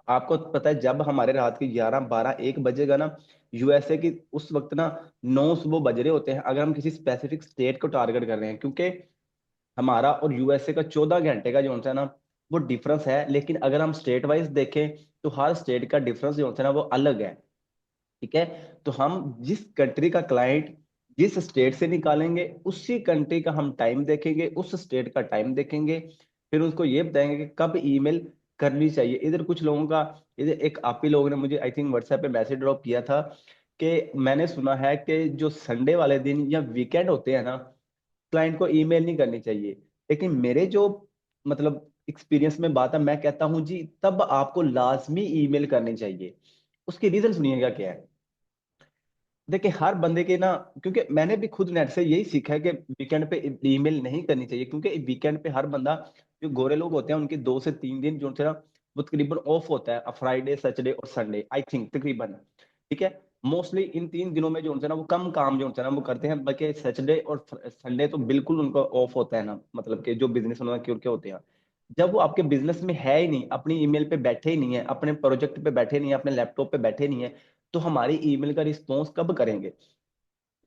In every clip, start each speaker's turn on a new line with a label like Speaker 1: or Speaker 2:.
Speaker 1: आपको पता है जब हमारे रात की 11 12 1 बजेगा ना, यूएसए की उस वक्त ना 9 सुबह बज रहे होते हैं, अगर हम किसी स्पेसिफिक स्टेट को टारगेट कर रहे हैं, क्योंकि हमारा और यूएसए का 14 घंटे का जो होता है ना वो डिफरेंस है। लेकिन अगर हम स्टेट वाइज देखें तो हर स्टेट का डिफरेंस जो होता है ना वो अलग है। ठीक है। तो हम जिस कंट्री का क्लाइंट जिस स्टेट से निकालेंगे उसी कंट्री का हम टाइम देखेंगे, उस स्टेट का टाइम देखेंगे, फिर उसको ये बताएंगे कि कब ईमेल करनी चाहिए। इधर कुछ लोगों का, इधर एक आप ही लोगों ने मुझे आई थिंक व्हाट्सएप पे मैसेज ड्रॉप किया था कि मैंने सुना है कि जो संडे वाले दिन या वीकेंड होते हैं ना, क्लाइंट को ईमेल नहीं करनी चाहिए। लेकिन मेरे जो मतलब एक्सपीरियंस में बात है, मैं कहता हूं जी तब आपको लाजमी ईमेल करनी चाहिए। उसकी रीजन सुनिएगा क्या है। देखिए हर बंदे के ना, क्योंकि मैंने भी खुद नेट से यही सीखा है कि वीकेंड पे ईमेल नहीं करनी चाहिए, क्योंकि वीकेंड पे हर बंदा, जो गोरे लोग होते हैं उनके 2 से 3 दिन जो है ना वो तकरीबन ऑफ होता है, फ्राइडे सैटरडे और संडे आई थिंक तकरीबन। ठीक है। मोस्टली इन 3 दिनों में जो होता है ना वो कम काम जो होता है ना वो करते हैं, बल्कि सैटरडे और संडे तो बिल्कुल उनका ऑफ होता है ना, मतलब कि जो बिजनेस उन्होंने क्यों क्या होते हैं। जब वो आपके बिजनेस में है ही नहीं, अपनी ईमेल पे बैठे ही नहीं है, अपने प्रोजेक्ट पे बैठे नहीं है, अपने लैपटॉप पे बैठे नहीं है, तो हमारी ईमेल का रिस्पॉन्स कब करेंगे।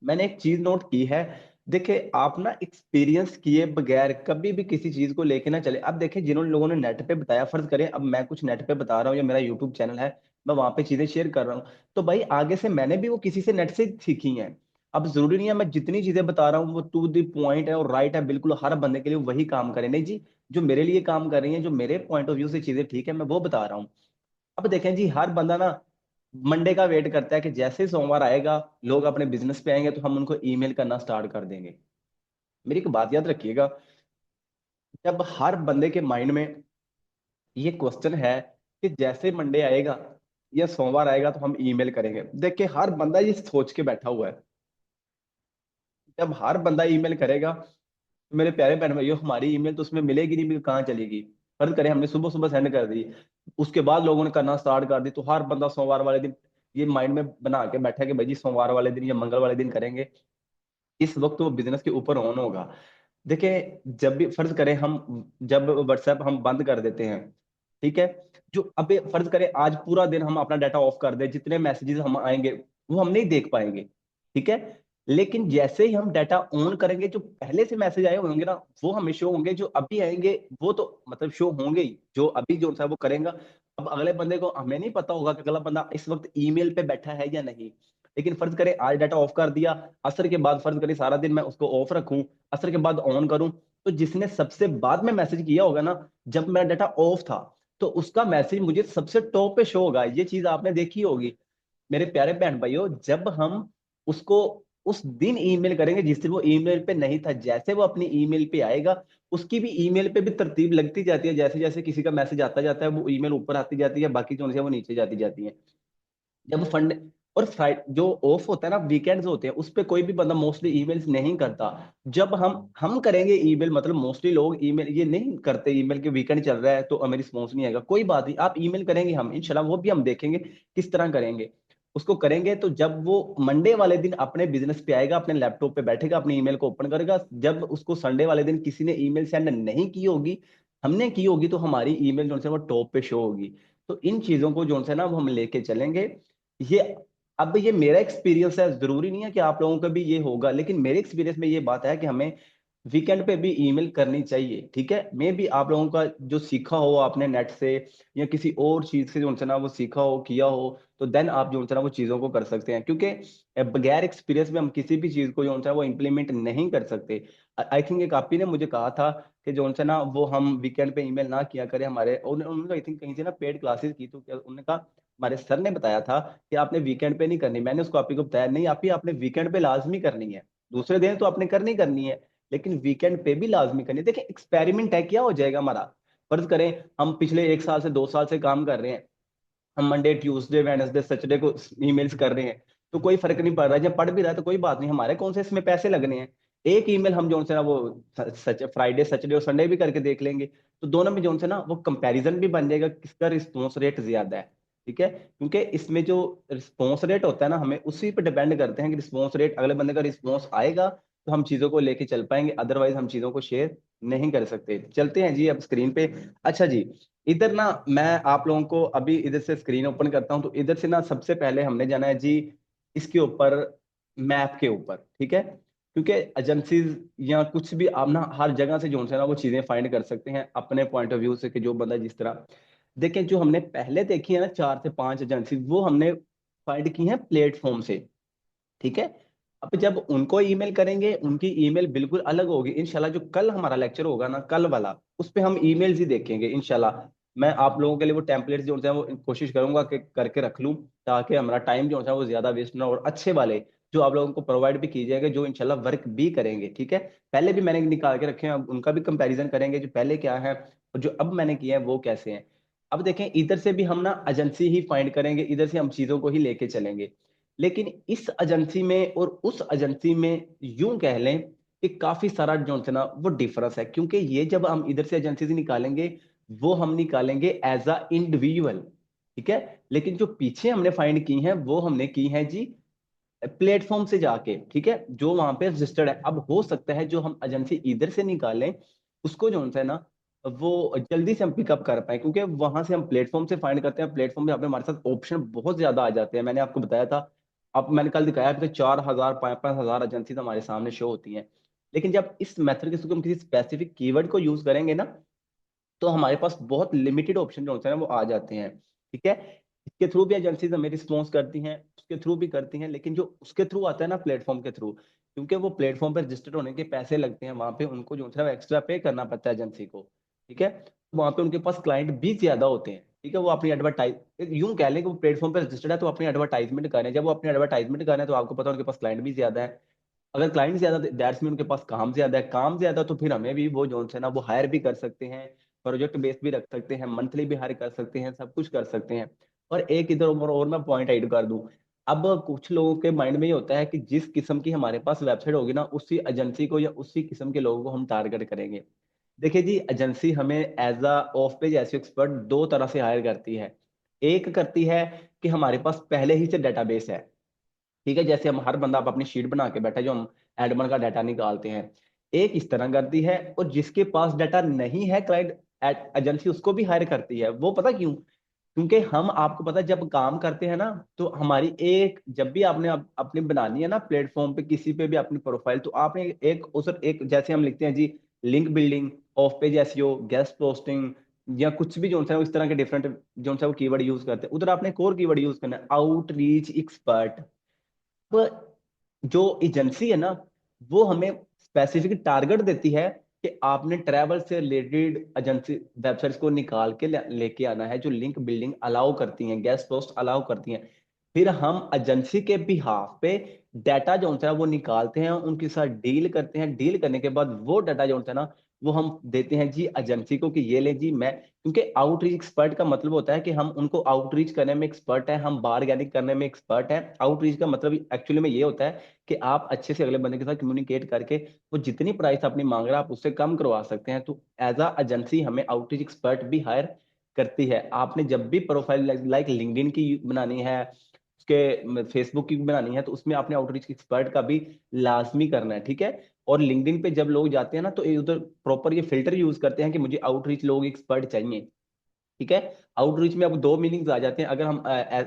Speaker 1: मैंने एक चीज नोट की है। देखिए आप ना एक्सपीरियंस किए बगैर कभी भी किसी चीज को लेके ना चले। अब देखिए जिन्होंने लोगों ने नेट पे बताया, फर्ज करें अब मैं कुछ नेट पे बता रहा हूँ या मेरा यूट्यूब चैनल है, मैं वहां पे चीजें शेयर कर रहा हूँ, तो भाई आगे से मैंने भी वो किसी से नेट से सीखी हैं। अब जरूरी नहीं है मैं जितनी चीजें बता रहा हूँ वो टू दी पॉइंट है और राइट है, बिल्कुल हर बंदे के लिए वही काम करे, नहीं जी। जो मेरे लिए काम कर रही है, जो मेरे पॉइंट ऑफ व्यू से चीजें ठीक है, मैं वो बता रहा हूँ। अब देखें जी हर बंदा ना मंडे का वेट करता है कि जैसे ही सोमवार आएगा लोग अपने बिजनेस पे आएंगे तो हम उनको ईमेल करना स्टार्ट कर देंगे। मेरी एक बात याद रखिएगा, जब हर बंदे के माइंड में ये क्वेश्चन है कि जैसे मंडे आएगा या सोमवार आएगा तो हम ईमेल करेंगे, देखिए हर बंदा ये सोच के बैठा हुआ है। जब हर बंदा ईमेल करेगा तो मेरे प्यारे बहन भाइयों हमारी ईमेल तो उसमें मिलेगी नहीं, भी कहाँ चलेगी। फर्ज करें हमने सुबह सुबह सेंड कर दी, उसके बाद लोगों ने करना स्टार्ट कर दी, तो हर बंदा सोमवार वाले दिन ये माइंड में बना के बैठा है कि भाई जी सोमवार वाले दिन या मंगल वाले दिन करेंगे। इस वक्त वो बिजनेस के ऊपर ऑन होगा। देखिए जब भी फर्ज करें हम, जब व्हाट्सएप हम बंद कर देते हैं, ठीक है, जो अबे फर्ज करें आज पूरा दिन हम अपना डाटा ऑफ कर दें, जितने मैसेजेस हम आएंगे वो हम नहीं देख पाएंगे। ठीक है। लेकिन जैसे ही हम डाटा ऑन करेंगे जो पहले से मैसेज आए होंगे ना वो हमें शो होंगे, जो अभी आएंगे वो तो मतलब शो होंगे ही, जो अभी जो सा वो करेगा। अब अगले बंदे को हमें नहीं पता होगा कि अगला बंदा इस वक्त ईमेल पे बैठा है या नहीं। लेकिन फर्ज करें आज डाटा ऑफ कर दिया, असर के बाद फर्ज करें सारा दिन मैं उसको ऑफ रखूं, असर के बाद ऑन करूं, तो जिसने सबसे बाद में मैसेज किया होगा ना जब मेरा डाटा ऑफ था, तो उसका मैसेज मुझे सबसे टॉप पे शो होगा। ये चीज आपने देखी होगी मेरे प्यारे बहन भाइयों। जब हम उसको उस दिन ईमेल करेंगे जिस दिन वो ईमेल पे नहीं था, जैसे वो अपनी ईमेल पे आएगा उसकी भी ईमेल पे भी तरतीब लगती जाती है, जैसे जैसे किसी का मैसेज आता जाता है वो ईमेल ऊपर आती जाती है, बाकी जो है वो नीचे जाती जाती है। जब फंड और फ्राइडे जो ऑफ होता है ना, वीकेंड्स होते हैं, उस पे कोई भी बंदा मोस्टली ईमेल्स नहीं करता। जब हम करेंगे ईमेल, मतलब मोस्टली लोग ईमेल ये नहीं करते, ईमेल के वीकेंड चल रहा है तो हमें रिस्पॉन्स नहीं आएगा, कोई बात नहीं, आप ईमेल करेंगे हम इंशाल्लाह, वो भी हम देखेंगे किस तरह करेंगे। उसको करेंगे तो जब वो मंडे वाले दिन अपने बिजनेस पे आएगा, अपने लैपटॉप पे बैठेगा, अपनी ईमेल को ओपन करेगा, जब उसको संडे वाले दिन किसी ने ईमेल सेंड नहीं की होगी, हमने की होगी, तो हमारी ईमेल जो है वो टॉप पे शो होगी। तो इन चीजों को जो है ना वो हम लेके चलेंगे। ये अब ये मेरा एक्सपीरियंस है, जरूरी नहीं है कि आप लोगों का भी ये होगा, लेकिन मेरे एक्सपीरियंस में ये बात है कि हमें वीकेंड पे भी ईमेल करनी चाहिए। ठीक है। मैं भी आप लोगों का जो सीखा हो आपने नेट से या किसी और चीज से जो है ना वो सीखा हो किया हो, तो देन आप जो है ना वो चीजों को कर सकते हैं, क्योंकि बगैर एक्सपीरियंस में हम किसी भी चीज को जो है वो इम्प्लीमेंट नहीं कर सकते। आई थिंक एक आप ही ने मुझे कहा था कि जो है ना वो हम वीकेंड पे ईमेल ना किया करें हमारे, उन्होंने आई थिंक कहीं से ना पेड क्लासेस की, तो क्या उन्होंने कहा हमारे सर ने बताया था कि आपने वीकेंड पे नहीं करनी। मैंने उसको आप ही को बताया नहीं आप ही आपने वीकेंड पे लाजमी करनी है, दूसरे दिन तो आपने करनी करनी है, लेकिन वीकेंड पे भी लाजमी करनी है। देखिए एक्सपेरिमेंट है, क्या हो जाएगा हमारा। फर्ज करें हम पिछले 1 साल से 2 साल से काम कर रहे हैं, हम मंडे ट्यूसडे वेडनेसडे सैटरडे को ईमेल्स कर रहे हैं, तो कोई फर्क नहीं पड़ रहा है, जब पढ़ भी रहा है तो कोई बात नहीं, हमारे कौन से इसमें पैसे लगने हैं। एक ईमेल हम जो है ना वो सच फ्राइडे सैटरडे और संडे भी करके देख लेंगे, तो दोनों में जो है ना वो कंपैरिजन भी बन जाएगा किसका रिस्पॉन्स रेट ज्यादा है। ठीक है। क्योंकि इसमें जो रिस्पॉन्स रेट होता है ना हमें उसी पे डिपेंड करते हैं कि रिस्पॉन्स रेट अगले बंदे का रिस्पॉन्स आएगा तो हम चीजों को लेके चल पाएंगे, अदरवाइज हम चीजों को शेयर नहीं कर सकते। चलते हैं जी अब स्क्रीन पे। अच्छा जी, इधर ना मैं आप लोगों को अभी इधर से स्क्रीन ओपन करता हूं, तो इधर से ना सबसे पहले हमने जाना है जी इसके ऊपर, मैप के ऊपर, ठीक है। क्योंकि एजेंसीज या कुछ भी आप ना हर जगह से जो है ना वो चीजें फाइंड कर सकते हैं अपने पॉइंट ऑफ व्यू से, कि जो बंदा जिस तरह देखें। जो हमने पहले देखी है ना 4 से 5 एजेंसी, वो हमने फाइंड की है प्लेटफॉर्म से, ठीक है। अब जब उनको ईमेल करेंगे, उनकी ईमेल बिल्कुल अलग होगी इंशाल्लाह। जो कल हमारा लेक्चर होगा ना, कल वाला, उस पे हम ईमेल्स ही देखेंगे इंशाल्लाह। मैं आप लोगों के लिए वो टेम्पलेट्स जो होते हैं वो कोशिश करूंगा कि करके रख लूं, ताकि हमारा टाइम जो होता है वो ज्यादा वेस्ट ना हो, और अच्छे वाले जो आप लोगों को प्रोवाइड भी कीजिएगा, जो इंशाल्लाह वर्क भी करेंगे, ठीक है। पहले भी मैंने निकाल के रखे हैं, अब उनका भी कंपैरिजन करेंगे, जो पहले क्या है और जो अब मैंने किया है वो कैसे हैं। अब देखें, इधर से भी हम ना एजेंसी ही फाइंड करेंगे, इधर से हम चीजों को ही लेके चलेंगे। लेकिन इस एजेंसी में और उस एजेंसी में यूं कह लें कि काफी सारा जो है ना वो डिफरेंस है, क्योंकि ये जब हम इधर से एजेंसी से निकालेंगे, वो हम निकालेंगे एज अ इंडिविजुअल, ठीक है। लेकिन जो पीछे हमने फाइंड की हैं वो हमने की हैं जी प्लेटफॉर्म से जाके, ठीक है, जो वहां पे रजिस्टर्ड है। अब हो सकता है जो हम एजेंसी इधर से निकालें उसको जो है ना वो जल्दी से हम पिकअप कर पाए, क्योंकि वहां से हम प्लेटफॉर्म से फाइंड करते हैं। प्लेटफॉर्म पे हमारे साथ ऑप्शन बहुत ज्यादा आ जाते हैं, मैंने आपको बताया था। अब मैंने कल दिखाया कि 4,000 5,000 एजेंसी हमारे सामने शो होती हैं। लेकिन जब इस मेथड के थ्रू हम किसी स्पेसिफिक कीवर्ड को यूज करेंगे ना, तो हमारे पास बहुत लिमिटेड ऑप्शन जो होते हैं ना वो आ जाते हैं, ठीक है। इसके थ्रू भी एजेंसीज हमें रिस्पॉन्स करती हैं, उसके थ्रू भी करती हैं, लेकिन जो उसके थ्रू आता है ना प्लेटफॉर्म के थ्रू, क्योंकि वो प्लेटफॉर्म पर रजिस्टर्ड होने के पैसे लगते हैं, वहां पे उनको जो है एक्स्ट्रा पे करना पड़ता है एजेंसी को, ठीक है। वहां पे उनके पास क्लाइंट भी ज्यादा होते हैं, ठीक है। वो अपनी एडवर्टाइज यूं कह लें कि वो प्लेटफॉर्म पर रजिस्टर्ड है तो अपनी एडवर्टाइजमेंट कर रहे हैं। जब वो अपनी एडवर्टाइजमेंट कर रहे हैं तो आपको पता है उनके पास क्लाइंट भी ज्यादा है। अगर क्लाइंट ज्यादा, दैट्स मीन उनके पास काम ज्यादा है, काम ज्यादा, तो फिर हमें भी वो जो है ना वो हायर भी कर सकते हैं, प्रोजेक्ट बेस भी रख सकते हैं, मंथली भी हायर कर सकते हैं, सब कुछ कर सकते हैं। और एक इधर और मैं पॉइंट ऐड कर दूं। अब कुछ लोगों के माइंड में ये होता है कि जिस किस्म की हमारे पास वेबसाइट होगी ना, उसी एजेंसी को या उसी किस्म के लोगों को हम टारगेट करेंगे। देखिए जी, एजेंसी हमें as a off page SEO expert दो तरह से हायर करती है। एक करती है कि हमारे पास पहले ही से डेटाबेस है, ठीक है। जैसे हम हर बंदा आप अपनी शीट बना के बैठा है, जो हम एडमन का डाटा निकालते हैं, एक इस तरह करती है। और जिसके पास डाटा नहीं है, क्लाइंट एजेंसी उसको भी हायर करती है। वो पता क्यों? क्योंकि हम, आपको पता है, जब काम करते हैं ना, तो हमारी एक, जब भी आपने अपनी बनानी है ना प्लेटफॉर्म पे किसी पे भी अपनी प्रोफाइल, तो आपने एक उस एक, जैसे हम लिखते हैं जी link building, off page SEO, guest posting, या कुछ भी जो है इस तरह के डिफरेंट जो है वो कीवर्ड यूज करते हैं, उधर आपने कोर कीवर्ड यूज करना है, आउटरीच एक्सपर्ट। तो जो एजेंसी है ना, वो हमें स्पेसिफिक टारगेट देती है कि आपने ट्रैवल से रिलेटेड एजेंसी वेबसाइट्स को निकाल के लेके आना है, जो लिंक बिल्डिंग अलाउ करती हैं, गेस्ट पोस्ट अलाउ करती हैं। फिर हम एजेंसी के बिहाफ पे डाटा जो होता है वो निकालते हैं, उनके साथ डील करते हैं। डील करने के बाद वो डाटा जो होता है ना वो हम देते हैं जी एजेंसी को, कि ये ले जी। मैं, क्योंकि आउटरीच एक्सपर्ट का मतलब होता है कि हम उनको आउटरीच करने में एक्सपर्ट है, हम बारगेनिंग करने में एक्सपर्ट है। आउटरीच का मतलब एक्चुअली में ये होता है कि आप अच्छे से अगले बंदे के साथ कम्युनिकेट करके वो जितनी प्राइस अपनी मांग रहा है आप उससे कम करवा सकते हैं। तो एज अ एजेंसी हमें आउटरीच एक्सपर्ट भी हायर करती है। आपने जब भी प्रोफाइल लाइक लिंक्डइन की बनानी है, उसके फेसबुक की बनानी है, तो उसमें आपने आउटरीच एक्सपर्ट का भी लाजमी करना है, ठीक है। और लिंक्डइन पे जब लोग जाते हैं ना, तो ये उधर प्रॉपर ये फिल्टर यूज करते हैं कि मुझे आउटरीच लोग एक्सपर्ट चाहिए, ठीक है। आउटरीच में अब दो मीनिंग्स आ जाते हैं। अगर हम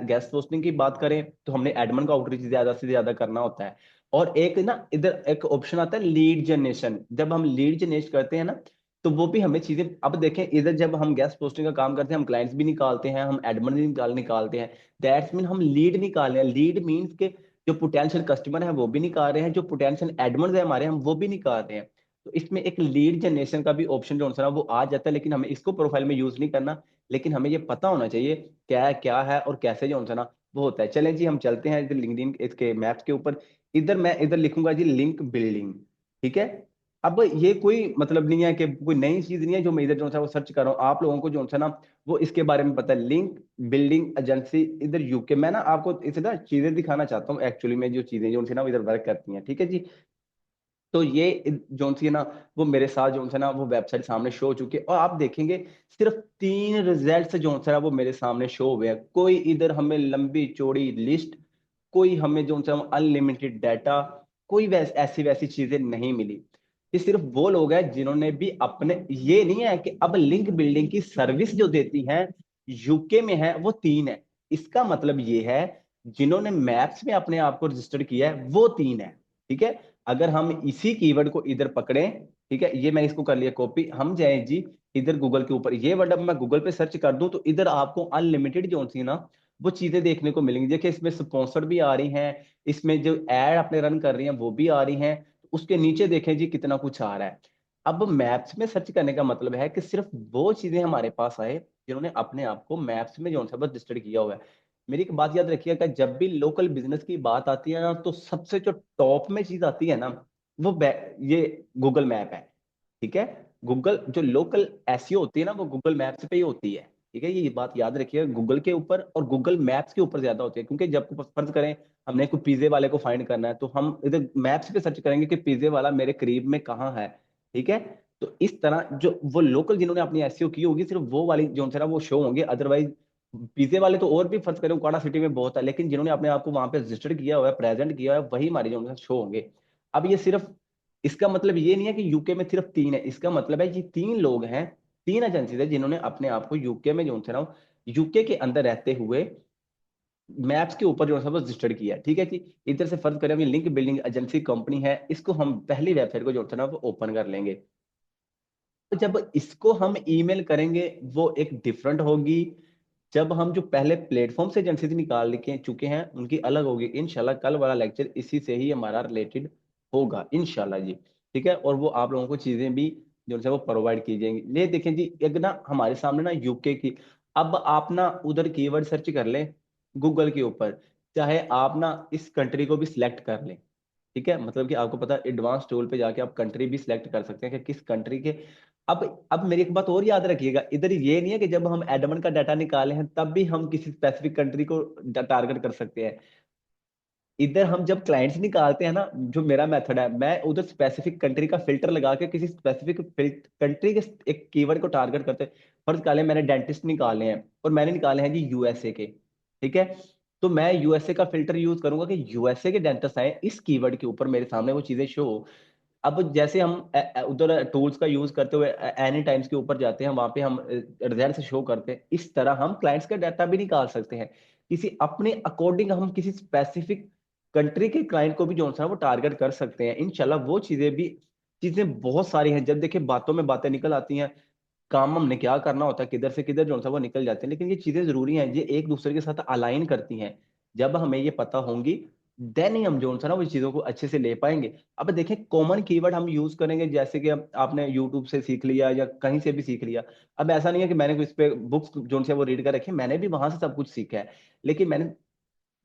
Speaker 1: गेस्ट पोस्टिंग की बात करें, तो हमने एडमन का आउटरीच ज्यादा से ज्यादा करना होता है। और एक ना इधर एक ऑप्शन आता है लीड जनरेशन। जब हम लीड जनरेट करते हैं ना, तो वो भी हमें चीजें, अब देखें, इधर जब हम गेस्ट पोस्टिंग का काम करते हैं, हम क्लाइंट्स भी निकालते हैं, हम एडमन भी निकालते हैं। दैट्स मीन हम लीड निकाल रहे हैं। लीड मीन्स के जो पोटेंशियल कस्टमर है वो भी निकाल रहे हैं, जो पोटेंशियल एडमन है हमारे, हम वो भी निकाल रहे हैं। तो इसमें एक लीड जनरेशन का भी ऑप्शन जो है ना वो आ जाता है, लेकिन हमें इसको प्रोफाइल में यूज नहीं करना। लेकिन हमें ये पता होना चाहिए क्या क्या है और कैसे जो है ना वो होता है। चलें जी, हम चलते हैं इधर लिंक्डइन इसके मैप्स के ऊपर। इधर मैं इधर लिखूंगा जी लिंक बिल्डिंग, ठीक है। अब ये कोई मतलब नहीं है कि कोई नई चीज नहीं है जो मैं इधर जो है वो सर्च कर रहा हूँ। आप लोगों को जो है ना वो इसके बारे में पता है। लिंक बिल्डिंग एजेंसी इधर यूके। मैं ना आपको इसे ना चीजें दिखाना चाहता हूँ एक्चुअली में, जो चीजें जो है ना वो इधर वर्क करती हैं, ठीक है जी। तो ये जो सी है ना वो मेरे साथ जो है ना वो वेबसाइट सामने शो हो चुकी है, और आप देखेंगे सिर्फ 3 रिजल्ट जो है ना वो मेरे सामने शो हुए हैं। कोई इधर हमें लंबी चौड़ी लिस्ट, कोई हमें जो है अनलिमिटेड डाटा, कोई ऐसी वैसी चीजें नहीं मिली। ये सिर्फ वो लोग हैं जिन्होंने भी अपने, ये नहीं है कि अब लिंक बिल्डिंग की सर्विस जो देती हैं यूके में है वो तीन है। इसका मतलब ये है जिन्होंने मैप्स में अपने आप को रजिस्टर किया है वो तीन है। ठीक है, अगर हम इसी कीवर्ड को इधर पकड़ें, ठीक है, ये मैं इसको कर लिया कॉपी, हम जाए जी इधर गूगल के ऊपर, ये वर्ड अब मैं गूगल पे सर्च कर दूं तो इधर आपको अनलिमिटेड जो सी ना वो चीजें देखने को मिलेंगी। देखिए इसमें स्पॉन्सर्ड भी आ रही हैं, इसमें जो एड अपने रन कर रही हैं वो भी आ रही हैं, उसके नीचे देखें जी कितना कुछ आ रहा है। अब मैप्स में सर्च करने का मतलब है कि सिर्फ वो चीजें हमारे पास आए जिन्होंने अपने आप को मैप्स में जो सा रजिस्टर्ड किया हुआ है। मेरी एक बात याद रखिएगा, जब भी लोकल बिजनेस की बात आती है ना तो सबसे जो टॉप में चीज आती है ना वो ये गूगल मैप है। ठीक है, गूगल जो लोकल एसईओ होती है ना वो गूगल मैप्स पे ही होती है। ठीक है, ये बात याद रखिए, गूगल के ऊपर और गूगल मैप्स के ऊपर ज्यादा होती है, क्योंकि जब फर्ज करें हमने कोई पिज्जे वाले को फाइंड करना है तो हम इधर मैप्स पे सर्च करेंगे कि पिज्जे वाला मेरे करीब में कहाँ है। ठीक है, तो इस तरह जो वो लोकल जिन्होंने अपनी एसईओ की होगी सिर्फ वो वाली जो है ना वो शो होंगे, अदरवाइज पिज्जे वाले तो और भी फर्ज करें उकाड़ा सिटी में बहुत है, लेकिन जिन्होंने अपने आप को वहां पे रजिस्टर्ड किया हुआ है, प्रेजेंट किया हुआ है, वही हमारे जो शो होंगे। अब ये सिर्फ, इसका मतलब ये नहीं है कि यूके में सिर्फ तीन है, इसका मतलब है ये तीन लोग हैं, तीन एजेंसी है जिन्होंने अपने आप को यूके में जो है ना यूके के अंदर रहते हुए मैप्स के ऊपर जो है रजिस्टर्ड किया है। ठीक है जी, इधर से फर्ज करें लिंक बिल्डिंग एजेंसी कंपनी है, इसको हम पहली वेबसाइट को जो है ना वो ओपन कर लेंगे। तो जब इसको हम ईमेल करेंगे वो एक डिफरेंट होगी, जब हम जो पहले प्लेटफॉर्म से एजेंसी से निकाल के चुके हैं उनकी अलग होगी। इंशाल्लाह कल वाला लेक्चर इसी से ही हमारा रिलेटेड होगा इंशाल्लाह जी। ठीक है, और वो आप लोगों को चीजें भी जो है वो प्रोवाइड की जाएंगी। ये देखें जी, एक ना हमारे सामने ना यूके की, अब आप ना उधर कीवर्ड सर्च कर लें गूगल के ऊपर, चाहे आप ना इस कंट्री को भी सिलेक्ट कर लें। ठीक है, मतलब कि आपको पता है एडवांस टूल पे जाके आप कंट्री भी सिलेक्ट कर सकते हैं कि किस कंट्री के। अब मेरी एक बात और याद रखिएगा, इधर ये नहीं है कि जब हम एडमन का डाटा निकाले हैं तब भी हम किसी स्पेसिफिक कंट्री को टारगेट कर सकते हैं। इधर हम जब क्लाइंट्स निकालते हैं ना, जो मेरा मेथड है, मैं उधर स्पेसिफिक कंट्री का फिल्टर लगा के किसी स्पेसिफिक कंट्री के एक कीवर्ड को टारगेट करते हैं। फर्ज कर लें मैंने डेंटिस्ट निकाले हैं और मैंने निकाले हैं जी यूएसए के। ठीक है, तो मैं यूएसए का फिल्टर यूज करूंगा कि यूएसए के डेंटिस्ट आए इस कीवर्ड के ऊपर मेरे सामने वो चीजें शो। अब जैसे हम उधर टूल्स का यूज करते हुए एनी टाइम्स के ऊपर जाते हैं, वहां पे हम रिजल्ट शो करते हैं, इस तरह हम क्लाइंट्स का डाटा भी निकाल सकते हैं। किसी अपने अकॉर्डिंग हम किसी स्पेसिफिक कंट्री के क्लाइंट को भी जो है वो टारगेट कर सकते हैं इंशाल्लाह। वो चीजें भी, चीजें बहुत सारी हैं, जब देखिए बातों में बातें निकल आती हैं, काम हमने क्या करना होता है किधर से किधर जो है वो निकल जाते हैं, लेकिन ये चीजें जरूरी हैं, ये एक दूसरे के साथ अलाइन करती हैं। जब हमें ये पता होंगी देन ही हम जो है ना वो चीजों को अच्छे से ले पाएंगे। अब देखें कॉमन कीवर्ड हम यूज करेंगे, जैसे कि आपने यूट्यूब से सीख लिया या कहीं से भी सीख लिया। अब ऐसा नहीं है कि मैंने कोई इस पे बुक्स जो है वो रीड कर रखी है, मैंने भी वहां से सब कुछ सीखा है, लेकिन मैंने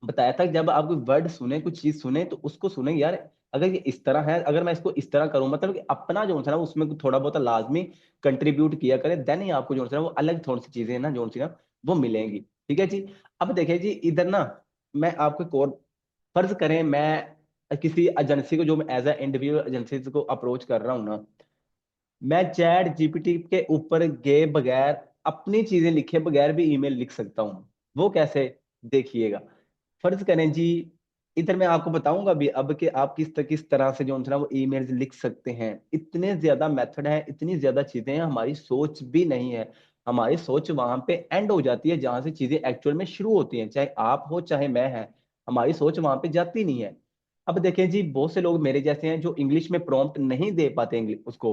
Speaker 1: बताया था जब आप कोई वर्ड सुने कुछ चीज सुने तो उसको सुने यार, अगर ये इस तरह है, अगर मैं इसको इस तरह करूं, मतलब कि अपना जो है ना उसमें थोड़ा बहुत लाजमी कंट्रीब्यूट किया करे, देन ही आपको जो है ना वो अलग थोड़ी सी चीजें ना जो सी ना वो मिलेंगी। ठीक है जी, अब देखिए जी इधर ना मैं आपको एक और, फर्ज करें मैं किसी एजेंसी को जो मैं एज ए इंडिविजुअल एजेंसी को अप्रोच कर रहा हूँ ना, मैं चैट जीपीटी के ऊपर गए बगैर अपनी चीजें लिखे बगैर भी ईमेल लिख सकता हूँ। वो कैसे, देखिएगा। फर्ज करें जी, इधर मैं आपको बताऊंगा भी अब कि आप किस तरह से जो है ना वो ईमेल लिख सकते हैं। इतने ज्यादा मेथड है, इतनी ज्यादा चीजें हैं, हमारी सोच भी नहीं है। हमारी सोच वहां पे एंड हो जाती है जहां से चीजें एक्चुअल में शुरू होती हैं, चाहे आप हो चाहे मैं है, हमारी सोच वहां पे जाती नहीं है। अब देखें जी बहुत से लोग मेरे जैसे हैं जो इंग्लिश में प्रॉम्प्ट नहीं दे पाते, इंग्लिश उसको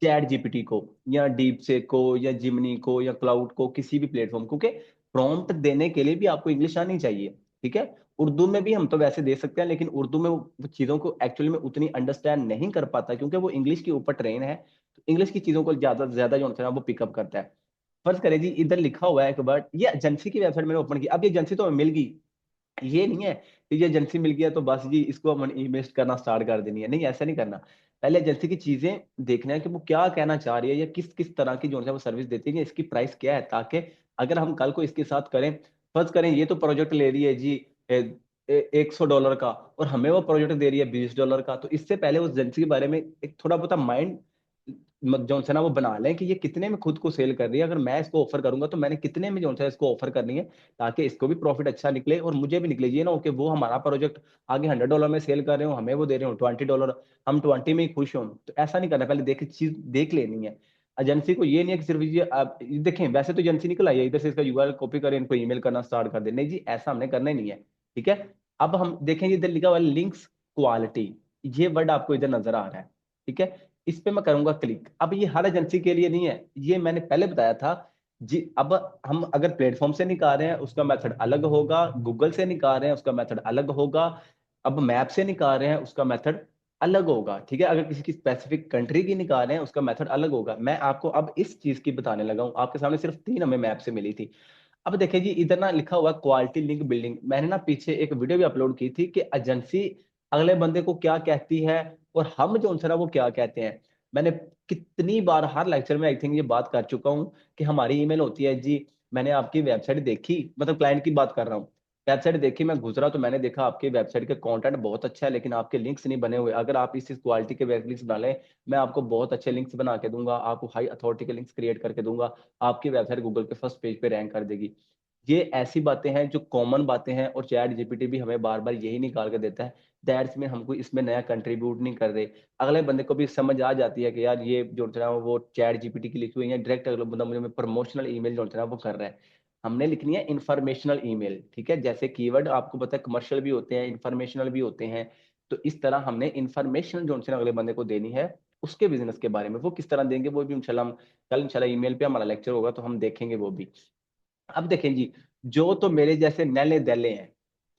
Speaker 1: चैट जीपीटी को या डीप से को या जिमनी को या क्लाउड को किसी भी प्लेटफॉर्म को, क्योंकि प्रॉम्प्ट देने के लिए भी आपको इंग्लिश आनी चाहिए। ठीक है, उर्दू में भी हम तो वैसे दे सकते हैं, लेकिन उर्दू में वो चीजों को एक्चुअली में उतनी अंडरस्टैंड नहीं कर पाता क्योंकि वो इंग्लिश के ऊपर ट्रेन है, तो इंग्लिश की चीजों को ज्यादा से ज्यादा जो होता है वो पिकअप करता है। फर्ज करें जी इधर लिखा हुआ है एक वर्ड, ये एजेंसी की वेबसाइट मैंने ओपन की, अब ये एजेंसी तो हमें मिल गई, ये नहीं है कि ये एजेंसी मिल गया तो बस जी इसको हम इन्वेस्ट करना स्टार्ट कर देनी है, नहीं ऐसा नहीं करना। पहले एजेंसी की चीजें देखना है कि वो क्या कहना चाह रही है या किस किस तरह की जो है वो सर्विस देती है, इसकी प्राइस क्या है, ताकि अगर हम कल को इसके साथ करें, फर्ज करें ये तो प्रोजेक्ट ले रही है जी $100 का और हमें वो प्रोजेक्ट दे रही है $20 का, तो इससे पहले उस एजेंसी के बारे में एक थोड़ा बहुत माइंड जो है ना वो बना लें कि ये कितने में खुद को सेल कर रही है, अगर मैं इसको ऑफर करूंगा तो मैंने कितने में जो है इसको ऑफर करनी है, ताकि इसको भी प्रॉफिट अच्छा निकले और मुझे भी निकले। ये ना हो कि वो हमारा प्रोजेक्ट आगे $100 में सेल कर रहे हो, हमें वो दे रहे हो $20, हम 20 में ही खुश हों। तो ऐसा नहीं करना, पहले देख चीज देख लेनी है। एजेंसी को ये नहीं है कि सिर्फ ये आप ये देखें, वैसे तो एजेंसी निकल आई है, इधर से इसका यूआरएल कॉपी करें, इनको ईमेल करना स्टार्ट कर दे, नहीं जी ऐसा हमने करना ही नहीं है। ठीक है, अब हम देखेंगे इधर लिखा हुआ लिंक्स क्वालिटी, ये वर्ड आपको इधर नजर आ रहा है। ठीक है, इस पे मैं करूंगा क्लिक। अब ये हर एजेंसी के लिए नहीं है, ये मैंने पहले बताया था जी। अब हम अगर प्लेटफॉर्म से निकाल रहे हैं उसका मेथड अलग होगा, गूगल से निकाल रहे हैं उसका मेथड अलग होगा, अब मैप से निकाल रहे हैं उसका मेथड अलग होगा। ठीक है, अगर किसी की स्पेसिफिक कंट्री की निकाल रहे हैं उसका मेथड अलग होगा। मैं आपको अब इस चीज की बताने लगा हूं, आपके सामने सिर्फ 3 हमें मैप से मिली थी। अब देखिए जी, इधर ना लिखा हुआ क्वालिटी लिंक बिल्डिंग, मैंने ना पीछे एक वीडियो भी अपलोड की थी कि एजेंसी अगले बंदे को क्या कहती है और हम जो उनसे ना वो क्या कहते हैं। मैंने कितनी बार हर लेक्चर में आई थिंक ये बात कर चुका हूँ कि हमारी ईमेल होती है जी, मैंने आपकी वेबसाइट देखी, मतलब क्लाइंट की बात कर रहा हूँ, वेबसाइट देखी, मैं गुजरा तो मैंने देखा आपकी वेबसाइट के कंटेंट बहुत अच्छा है, लेकिन आपके लिंक्स नहीं बने हुए। अगर आप इस क्वालिटी के वेब लिंक्स बना लें, मैं आपको बहुत अच्छे लिंक्स बना के दूंगा, आपको हाई अथॉरिटी के लिंक्स क्रिएट करके दूंगा, आपकी वेबसाइट गूगल के फर्स्ट पेज पे रैंक कर देगी। ये ऐसी बातें हैं जो कॉमन बातें हैं, और चैट जीपीटी भी हमें बार बार यही निकाल के देता है। दैट्स में हमको इसमें नया कंट्रीब्यूट नहीं कर रहे। अगले बंदे को भी समझ आ जाती है कि यार ये जो है वो चैट जीपीटी की लिखी हुई है, डायरेक्ट अगला बंदा मुझे प्रमोशनल ईमेल जो है वो कर रहा है। हमने लिखनी है इंफॉर्मेशनल ईमेल। ठीक है, जैसे कीवर्ड आपको पता है कमर्शियल भी होते हैं, इंफॉर्मेशनल भी होते हैं, तो इस तरह हमने इंफॉर्मेशन जो है अगले बंदे को देनी है उसके बिजनेस के बारे में। वो किस तरह देंगे वो भी इंशाल्लाह हम कल इंशाल्लाह ईमेल पे हमारा लेक्चर होगा तो हम देखेंगे वो भी। अब देखें जी, जो तो मेरे जैसे नैले दैले हैं,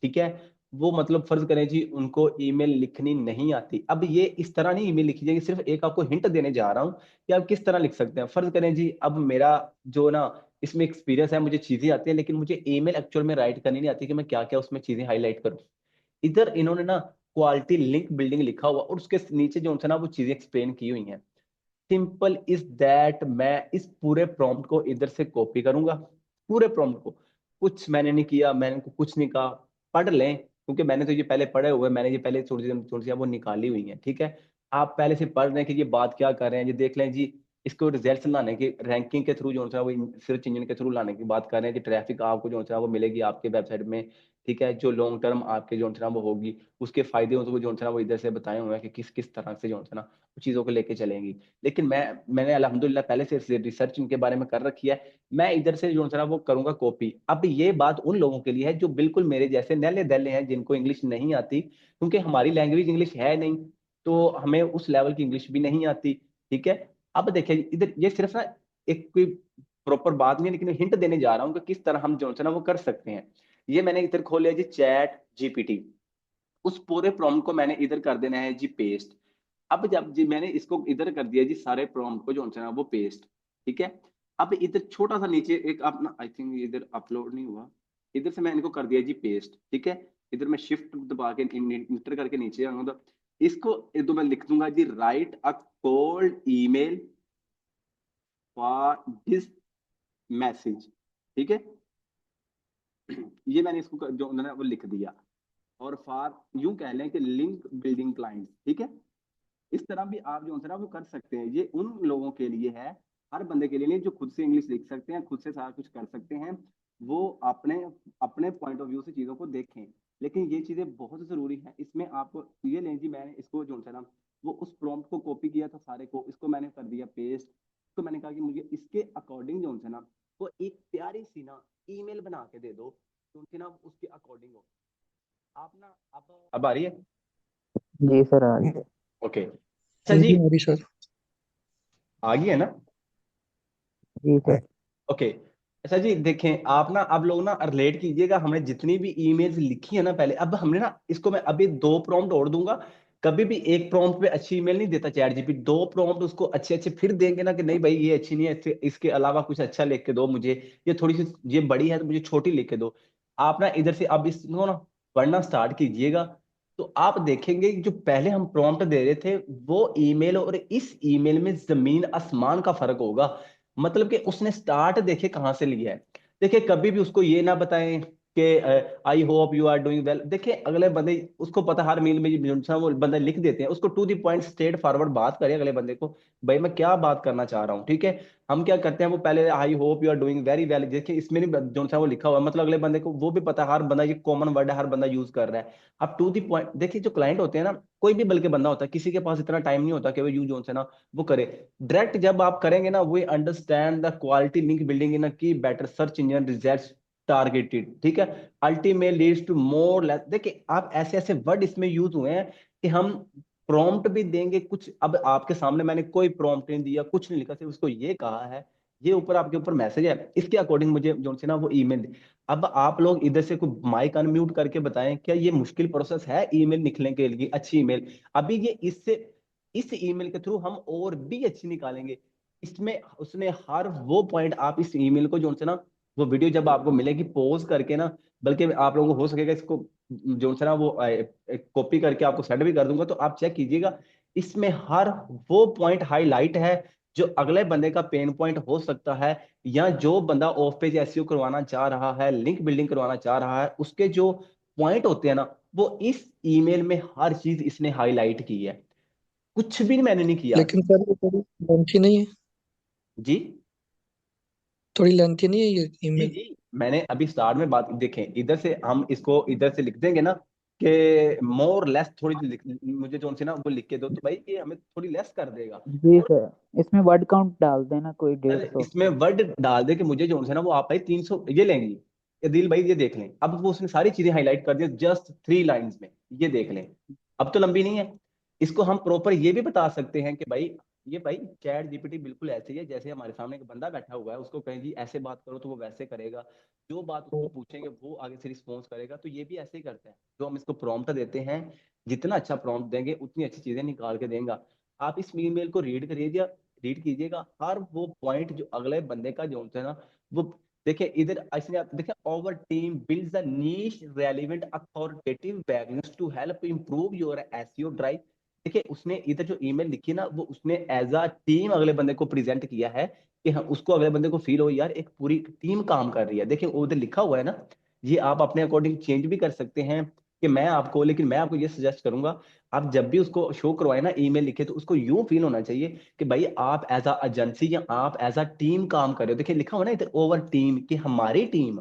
Speaker 1: ठीक है, वो मतलब फर्ज करें जी उनको ईमेल लिखनी नहीं आती। अब ये इस तरह नहीं ईमेल लिखी जाएगी, सिर्फ एक आपको हिंट देने जा रहा हूं कि आप किस तरह लिख सकते हैं। फर्ज करें जी, अब मेरा जो ना इसमें एक्सपीरियंस है, मुझे चीजें आती हैं, लेकिन मुझे ईमेल एक्चुअल में राइट करनी नहीं आती कि मैं क्या क्या उसमें चीजें हाईलाइट करूं। इधर इन्होंने ना क्वालिटी लिंक बिल्डिंग लिखा हुआ और उसके नीचे जो है ना वो चीजें एक्सप्लेन की हुई हैं। सिंपल इज दैट, मैं इस पूरे प्रॉम्प्ट को इधर से कॉपी करूंगा, पूरे प्रॉम्प्ट को, कुछ मैंने नहीं किया, मैंने इनको कुछ नहीं कहा। पढ़ लें, क्योंकि मैंने तो ये पहले पढ़े हुए, मैंने ये पहले थोड़ी सी वो निकाली हुई है। ठीक है, आप पहले से पढ़ रहे हैं कि ये बात क्या कर रहे हैं, ये देख लें जी। इसको रिजल्ट लाने की रैंकिंग के थ्रू जो है वो सर्च इंजन के थ्रू लाने की बात कर रहे हैं कि ट्रैफिक आपको जो है वो मिलेगी आपके वेबसाइट में। ठीक है, जो लॉन्ग टर्म आपके जो है वो होगी, उसके फायदे उसको जो है वो इधर से बताए हुए हैं कि किस किस तरह से जो है ना चीजों को लेके चलेंगी। लेकिन मैंने अल्हम्दुलिल्लाह पहले से रिसर्च इनके बारे में कर रखी है। मैं इधर से जो है ना वो करूंगा कॉपी। अब ये बात उन लोगों के लिए है जो बिल्कुल मेरे जैसे नैले दैले हैं, जिनको इंग्लिश नहीं आती, क्योंकि हमारी लैंग्वेज इंग्लिश है नहीं, तो हमें उस लेवल की इंग्लिश भी नहीं आती। ठीक है, अब देखिए इधर ये सिर्फ ना एक कोई प्रॉपर बात नहीं है, लेकिन हिंट देने जा रहा हूँ कि किस तरह हम जो है ना वो कर सकते हैं। ये मैंने इधर खोल लिया जी चैट जीपीटी, उस पूरे प्रॉम्प्ट को मैंने इधर कर देना है जी पेस्ट। अब जब जी मैंने इसको इधर कर दिया जी सारे प्रॉम्प्ट को जो है ना वो पेस्ट। ठीक है, अब इधर छोटा सा नीचे एक अपना आई थिंक इधर अपलोड नहीं हुआ, इधर से मैं इनको कर दिया जी पेस्ट। ठीक है, इधर मैं शिफ्ट दबा के इंटर करके नीचे आऊंगा, तो इसको तो मैं लिख दूंगा जी write a cold email for this message. ठीक है, ये मैंने इसको जो उन्होंने वो लिख दिया। और फॉर यूं कह लें कि लिंक बिल्डिंग क्लाइंट। ठीक है, इस तरह भी आप जो है ना वो कर सकते हैं। ये उन लोगों के लिए है, हर बंदे के लिए नहीं, जो खुद से इंग्लिश लिख सकते हैं, खुद से सारा कुछ कर सकते हैं, वो अपने अपने पॉइंट ऑफ व्यू से चीजों को देखें। लेकिन ये चीजें बहुत जरूरी है, इसमें आपको ये लें जी, मैंने इसको जो है ना वो उस प्रॉम्प्ट को कॉपी किया था सारे को, इसको मैंने कर दिया पेस्ट। तो मैंने कहा कि मुझे इसके अकॉर्डिंग जो है ना वो एक प्यारी सी ना ईमेल बना के दे दो, तो उनके ना उसके अकॉर्डिंग हो। आप ना अब आ रही है?
Speaker 2: जी सर, आ रही है।
Speaker 1: ओके, अच्छा
Speaker 2: हाँ
Speaker 1: जी,
Speaker 2: जी, हरी सर।
Speaker 1: आ गई है ना?
Speaker 2: जी सर।
Speaker 1: ओके, अच्छा जी देखें, आप ना अब लोग ना रिलेट कीजिएगा, हमने जितनी भी ईमेल्स लिखी है ना पहले, अब हमने ना इसको मैं अभी 2 प्रॉम्प्ट और दूंगा। कभी भी एक प्रॉम्प्ट पे अच्छी ईमेल नहीं देता चैट जीपीटी, 2 प्रॉम्प्ट उसको अच्छे अच्छे फिर देंगे ना कि नहीं भाई ये अच्छी नहीं है, इसके अलावा कुछ अच्छा लिख के दो मुझे, ये थोड़ी सी ये बड़ी है तो मुझे छोटी लिख के दो। आप ना इधर से अब इसको ना पढ़ना स्टार्ट कीजिएगा, तो आप देखेंगे कि जो पहले हम प्रॉम्प्ट दे रहे थे वो ईमेल और इस ईमेल में जमीन आसमान का फर्क होगा। मतलब कि उसने स्टार्ट देखे कहां से लिया है। देखिए, कभी भी उसको ये ना बताएं कि I hope you are doing well. देखिए अगले बंदे, उसको पता हर मील में जो सा वो बंदा लिख देते हैं, उसको to the point straightforward बात करे अगले बंदे को, भाई मैं क्या बात करना चाह रहा हूँ, ठीक है। हम क्या करते हैं, वो पहले I hope you are doing very well, देखिए इसमें नहीं जो सा वो लिखा हुआ है, मतलब अगले बंदे को वो भी पता है हर बंदा ये कॉमन वर्ड है, हर बंदा यूज कर रहा है। अब टू द पॉइंट देखिए, जो क्लाइंट होते हैं ना, कोई भी बल्कि बंदा होता है, किसी के पास इतना टाइम नहीं होता कि वो यूज जो है ना वो करे। डायरेक्ट जब आप करेंगे ना, we understand the quality link building इन की better search engine results targeted, ठीक है, ultimate leads to more less. देखिए आप ऐसे ऐसे वर्ड इसमें यूज हुए हैं कि हम प्रॉम्प्ट भी देंगे कुछ। अब आपके सामने मैंने कोई प्रॉम्प्ट नहीं दिया, कुछ नहीं लिखा, सिर्फ उसको ये कहा है, ये ऊपर आपके ऊपर मैसेज है, इसके अकॉर्डिंग मुझे जो से ना वो ईमेल। अब आप लोग इधर से कोई माइक अनम्यूट करके बताएं, क्या ये मुश्किल प्रोसेस है ईमेल लिखने के लिए, अच्छी ईमेल। अभी ये इससे, इस ईमेल के थ्रू हम और भी अच्छी निकालेंगे। इसमें उसने हर वो पॉइंट, आप इस ईमेल को जो से ना, वो वीडियो जब आपको मिलेगी पॉज करके ना, बल्कि आप लोगों को हो सकेगा इसको जो से ना वो कॉपी करके आपको सेंड भी कर दूंगा, तो आप चेक कीजिएगा। इसमें हर वो पॉइंट हाईलाइट है जो अगले बंदे का पेन पॉइंट हो सकता है, या जो बंदा ऑफ पेज एसईओ करवाना चाह रहा है, लिंक बिल्डिंग करवाना चाह रहा है, उसके जो पॉइंट होते हैं ना, वो इस ईमेल में हर चीज इसने हाईलाइट की है। कुछ भी मैंने नहीं किया।
Speaker 3: लेकिन सर ये थोड़ी लेंथी नहीं है?
Speaker 1: जी
Speaker 3: थोड़ी लेंथी नहीं है ये
Speaker 1: जी
Speaker 3: ईमेल?
Speaker 1: जी, मैंने अभी स्टार्ट में बात, देखें इधर से हम इसको इधर से लिख देंगे ना कि मोर लेस, थोड़ी मुझे जो सी ना वो लिख के दो, तो भाई ये हमें थोड़ी लेस कर देगा।
Speaker 2: जी
Speaker 1: और
Speaker 2: सर, इसमें वर्ड काउंट डाल देना कोई
Speaker 1: सर
Speaker 2: 150।
Speaker 1: इसमें वर्ड डाल दे कि मुझे जो है ना वो आप भाई 300 ये लेंगी, ये दिल भाई ये देख लें। अब वो उसने सारी चीजें हाईलाइट कर दी जस्ट 3 लाइंस में, ये देख लें। अब तो लंबी नहीं है। इसको हम प्रॉपर ये भी बता सकते हैं कि भाई, ये भाई चैट जीपीटी बिल्कुल ऐसे ही है जैसे हमारे सामने एक बंदा बैठा हुआ है, उसको कहें जी ऐसे बात करो तो वो वैसे करेगा, जो बात उसको पूछेंगे वो आगे से रिस्पॉन्स करेगा। तो ये भी ऐसे ही करते हैं, जो हम इसको प्रॉम्प्ट देते हैं, जितना अच्छा प्रॉम्प्ट देंगे उतनी अच्छी चीजें निकाल के देगा। आप इस ईमेल को रीड कीजिएगा, हर वो पॉइंट जो अगले बंदे का जो होता है ना वो, देखिए इधर इसने आप देखिए, our team builds a niche relevant authoritative backlinks to help improve your SEO drive. देखिए उसने इधर जो ईमेल लिखी ना, वो उसने एज अ टीम अगले बंदे को प्रेजेंट किया है, कि हाँ उसको अगले बंदे को फील हो यार एक पूरी टीम काम कर रही है। देखिए उधर लिखा हुआ है ना, ये आप अपने अकॉर्डिंग चेंज भी कर सकते हैं कि मैं आपको, लेकिन मैं आपको ये सजेस्ट करूंगा, आप जब भी उसको शो करवाए ना ईमेल लिखे, तो उसको यूं फील होना चाहिए कि भाई आप एज अ एजेंसी या आप एज अ टीम काम कर रहे हो। देखिए लिखा हुआ ना इधर ओवर टीम, कि हमारी टीम,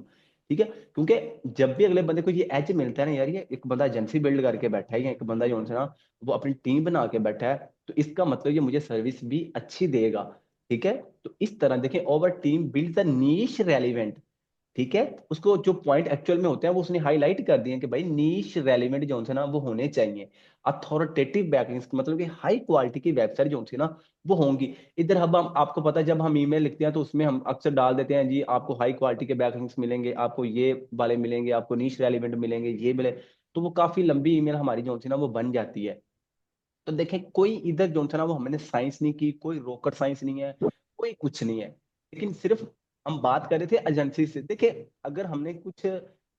Speaker 1: ठीक है। क्योंकि जब भी अगले बंदे को ये एज मिलता है ना यार, ये एक बंदा एजेंसी बिल्ड करके बैठा है, या एक बंदा जो है ना वो अपनी टीम बना के बैठा है, तो इसका मतलब ये मुझे सर्विस भी अच्छी देगा, ठीक है। तो इस तरह देखिए, our team build the niche relevant, ठीक है। उसको जो पॉइंट एक्चुअल में होते हैं वो उसने हाईलाइट कर दिए कि भाई नीश रेलिवेंट जो है ना वो होने चाहिए। अथॉरिटेटिव बैकलिंक्स मतलब कि हाई क्वालिटी की वेबसाइट जो होती है ना वो होंगी। इधर हम आपको पता है जब हम ईमेल लिखते हैं तो उसमें हम अक्सर डाल देते हैं जी आपको हाई क्वालिटी के बैकलिंक्स मिलेंगे, आपको ये वाले मिलेंगे, आपको नीश रेलिवेंट मिलेंगे, ये मिले। तो वो काफी लंबी ईमेल हमारी जो होती है ना वो बन जाती है। तो देखें कोई इधर जो था ना वो हमने साइंस नहीं की, कोई रॉकेट साइंस नहीं है, कोई कुछ नहीं है, लेकिन सिर्फ हम बात कर रहे थे एजेंसी से। देखिए अगर हमने कुछ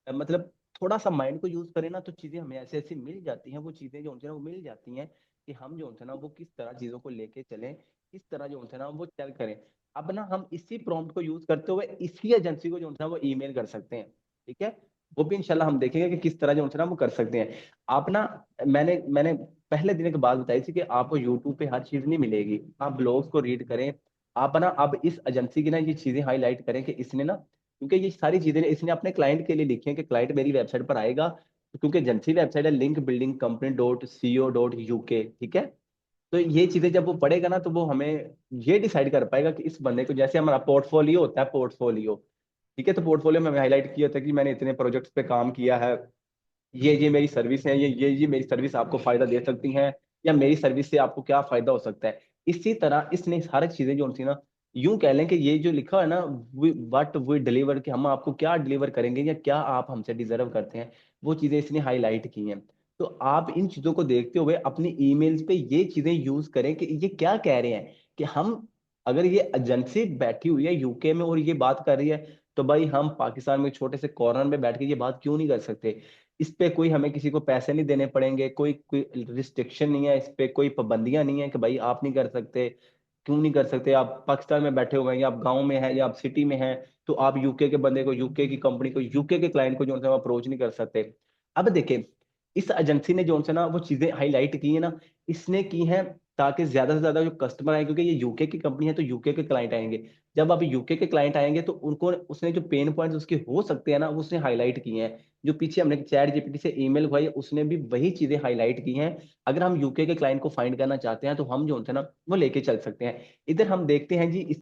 Speaker 1: मतलब थोड़ा सा माइंड को यूज करें ना, तो चीजें हमें ऐसे ऐसी मिल जाती हैं, वो चीजें जो होती है ना वो मिल जाती हैं कि हम जो होते हैं ना वो किस तरह चीजों को लेके चलें, किस तरह जो होते हैं ना वो चल करें। अब ना हम इसी प्रॉम्प्ट को यूज करते हुए इसी एजेंसी को जो होता है वो ईमेल कर सकते हैं, ठीक है। वो भी इंशाल्लाह हम देखेंगे कि किस तरह जो होता है ना वो कर सकते हैं। आप ना, मैंने पहले दिन की बात बताई थी कि आपको यूट्यूब पे हर चीज नहीं मिलेगी, आप ब्लॉग्स को रीड करें। आप ना अब इस एजेंसी की ना ये चीजें हाईलाइट करें कि इसने ना, क्योंकि ये सारी चीजें इसने अपने क्लाइंट के लिए लिखी है कि क्लाइंट मेरी वेबसाइट पर आएगा, क्योंकि एजेंसी वेबसाइट है link building company dot C O dot UK, ठीक है। तो ये चीजें जब वो पढ़ेगा ना, तो वो हमें ये डिसाइड कर पाएगा कि इस बंदे को, जैसे हमारा पोर्टफोलियो होता है, पोर्टफोलियो, ठीक है, तो पोर्टफोलियो में हाईलाइट किया था कि मैंने इतने प्रोजेक्ट्स पे काम किया है, ये मेरी सर्विस है, ये मेरी सर्विस आपको फायदा दे सकती हैं, या मेरी सर्विस से आपको क्या फायदा हो सकता है। इसी तरह इसने सारी चीजें जो होती है ना, यूं कह लें कि ये जो लिखा है ना, वट वी डिलीवर, कि हम आपको क्या डिलीवर करेंगे या क्या आप हमसे डिजर्व करते हैं, वो चीजें इसने हाईलाइट की हैं। तो आप इन चीजों को देखते हुए अपनी ईमेल्स पे ये चीजें यूज करें कि ये क्या कह रहे हैं, कि हम, अगर ये एजेंसी बैठी हुई है यूके में और ये बात कर रही है, तो भाई हम पाकिस्तान में छोटे से कॉर्नर में बैठ के ये बात क्यों नहीं कर सकते। इस पे कोई हमें किसी को पैसे नहीं देने पड़ेंगे, कोई कोई रिस्ट्रिक्शन नहीं है, इस पे कोई पाबंदियां नहीं है कि भाई आप नहीं कर सकते, क्यों नहीं कर सकते? आप पाकिस्तान में बैठे हुए हैं या आप गांव में हैं या आप सिटी में हैं, तो आप यूके के बंदे को, यूके की कंपनी को, यूके के क्लाइंट को जो है अप्रोच नहीं कर सकते? अब देखिए, इस एजेंसी ने जो है ना वो चीजें हाईलाइट की है ना, इसने की है ताकि ज्यादा से ज्यादा जो कस्टमर आए, क्योंकि ये यूके की कंपनी है तो यूके के क्लाइंट आएंगे। जब आप यूके के क्लाइंट आएंगे तो उनको उसने जो पेन पॉइंट्स उसके हो सकते हैं ना, वो उसने हाईलाइट किए हैं। जो पीछे हमने चैट जीपीटी से ईमेल हुआ है, उसने भी वही चीजें हाईलाइट की हैं। अगर हम यूके के क्लाइंट को फाइंड करना चाहते हैं तो हम जो होते हैं ना वो लेके चल सकते हैं। इधर हम देखते हैं जी,